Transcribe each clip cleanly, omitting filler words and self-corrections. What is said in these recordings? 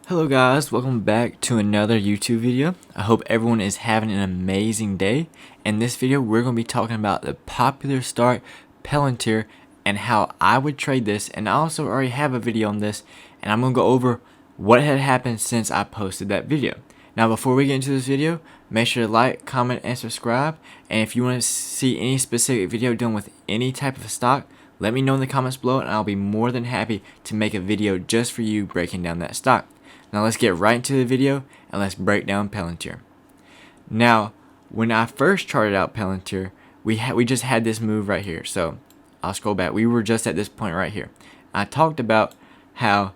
Hello guys, welcome back to another YouTube video. I hope everyone is having an amazing day. In this video, we're going to be talking about the popular start Palantir and how I would trade this. And I also already have a video on this, and I'm going to go over what had happened since I posted that video. Now before we get into this video, make sure to like, comment, and subscribe. And if you want to see any specific video dealing with any type of stock, let me know in the comments below and I'll be more than happy to make a video just for you breaking down that stock. Now let's get right into the video and let's break down Palantir. Now, when I first charted out Palantir, we just had this move right here. So I'll scroll back. We were just at this point right here. I talked about how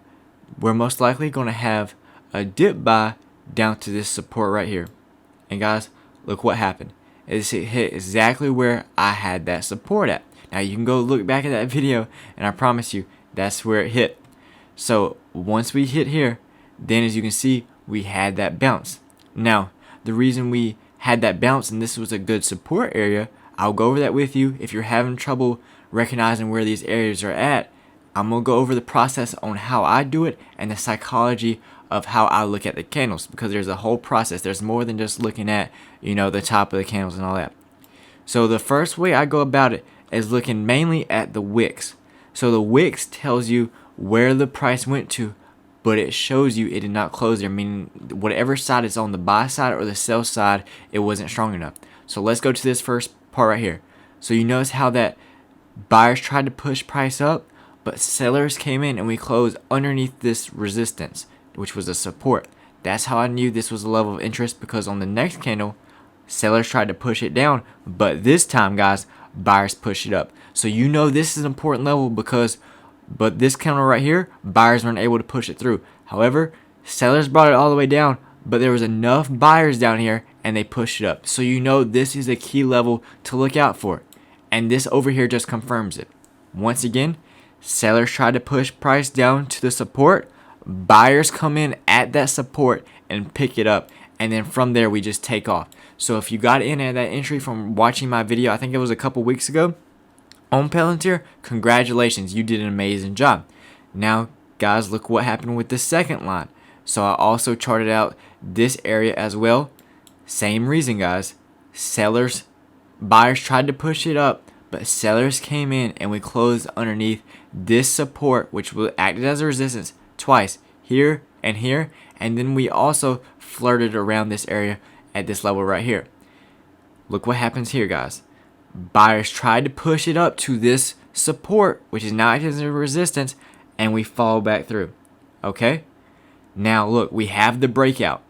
we're most likely going to have a dip buy down to this support right here. And guys, look what happened. It hit exactly where I had that support at. Now you can go look back at that video and I promise you that's where it hit. So once we hit here, then as you can see, we had that bounce. Now, the reason we had that bounce and this was a good support area, I'll go over that with you. If you're having trouble recognizing where these areas are at, I'm going to go over the process on how I do it and the psychology of how I look at the candles, because there's a whole process. There's more than just looking at, the top of the candles and all that. So the first way I go about it is looking mainly at the wicks. So the wicks tells you where the price went to, but it shows you it did not close there, meaning whatever side it's on, the buy side or the sell side, it wasn't strong enough. So let's go to this first part right here. So you notice how that buyers tried to push price up, but sellers came in and we closed underneath this resistance, which was a support. That's how I knew this was a level of interest, because on the next candle, sellers tried to push it down, but this time, guys, buyers pushed it up. So you know this is an important level but this candle right here, buyers weren't able to push it through. However, sellers brought it all the way down, but there was enough buyers down here and they pushed it up. So you know this is a key level to look out for. And this over here just confirms it. Once again, sellers tried to push price down to the support. Buyers come in at that support and pick it up. And then from there, we just take off. So if you got in at that entry from watching my video, I think it was a couple weeks ago, on Palantir, congratulations, you did an amazing job. Now, guys, look what happened with the second line. So I also charted out this area as well. Same reason, guys. Buyers tried to push it up, but sellers came in and we closed underneath this support, which acted as a resistance twice, here and here. And then we also flirted around this area at this level right here. Look what happens here, guys. Buyers tried to push it up to this support, which is now acting as a resistance, and we fall back through. Okay? Now look, we have the breakout.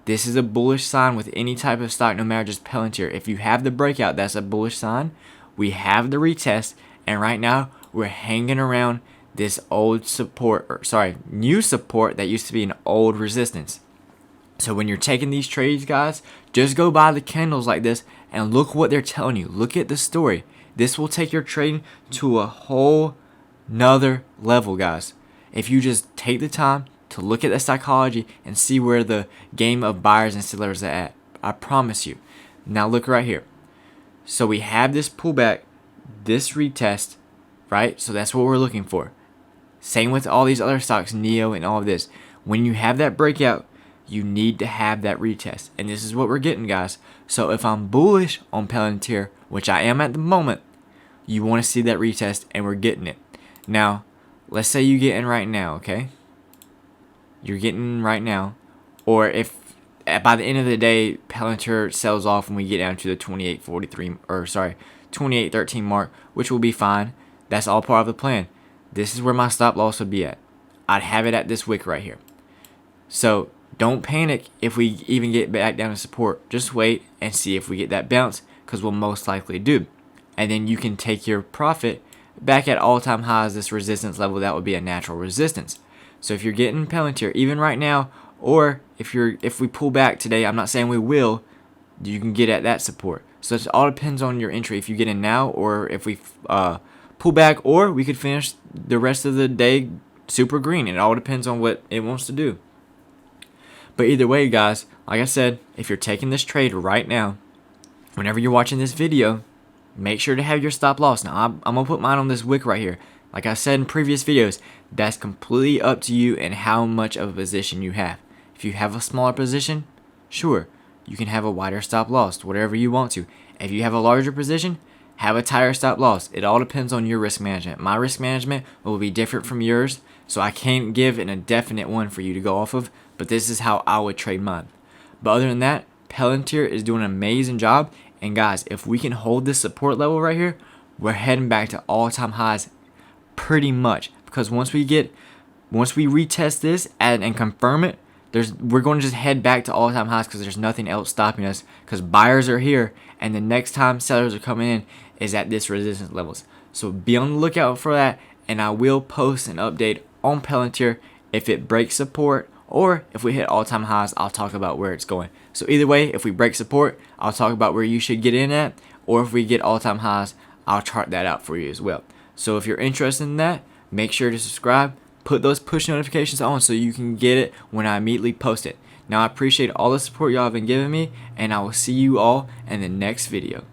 This is a bullish sign with any type of stock, no matter just Palantir. If you have the breakout, that's a bullish sign. We have the retest, and right now we're hanging around this new support that used to be an old resistance. So when you're taking these trades, guys, just go by the candles like this and look what they're telling you. Look at the story. This will take your trading to a whole nother level, guys. If you just take the time to look at the psychology and see where the game of buyers and sellers are at. I promise you. Now look right here. So we have this pullback, this retest, right? So that's what we're looking for. Same with all these other stocks, Neo and all of this. When you have that breakout, you need to have that retest. And this is what we're getting, guys. So if I'm bullish on Palantir, which I am at the moment, you want to see that retest, and we're getting it. Now, let's say you get in right now, okay? You're getting in right now. Or if by the end of the day, Palantir sells off and we get down to the 28.13 mark, which will be fine. That's all part of the plan. This is where my stop loss would be at. I'd have it at this wick right here. So don't panic if we even get back down to support. Just wait and see if we get that bounce, because we'll most likely do. And then you can take your profit back at all-time highs, this resistance level. That would be a natural resistance. So if you're getting Palantir, even right now, or if we pull back today, I'm not saying we will, you can get at that support. So it all depends on your entry. If you get in now, or if we pull back, or we could finish the rest of the day super green. It all depends on what it wants to do. But either way, guys, like I said, if you're taking this trade right now, whenever you're watching this video, make sure to have your stop loss. Now, I'm going to put mine on this wick right here. Like I said in previous videos, that's completely up to you and how much of a position you have. If you have a smaller position, sure, you can have a wider stop loss, whatever you want to. If you have a larger position, have a tighter stop loss. It all depends on your risk management. My risk management will be different from yours, so I can't give an indefinite one for you to go off of, but this is how I would trade mine. But other than that, Palantir is doing an amazing job, and guys, if we can hold this support level right here, we're heading back to all-time highs pretty much, because once we retest this and confirm it, we're going to just head back to all-time highs because there's nothing else stopping us, because buyers are here and the next time sellers are coming in is at this resistance levels. So be on the lookout for that, and I will post an update on Palantir if it breaks support, or if we hit all-time highs, I'll talk about where it's going. So either way, if we break support, I'll talk about where you should get in at, or if we get all-time highs, I'll chart that out for you as well. So if you're interested in that, make sure to subscribe, put those push notifications on so you can get it when I immediately post it. Now I appreciate all the support y'all have been giving me, and I will see you all in the next video.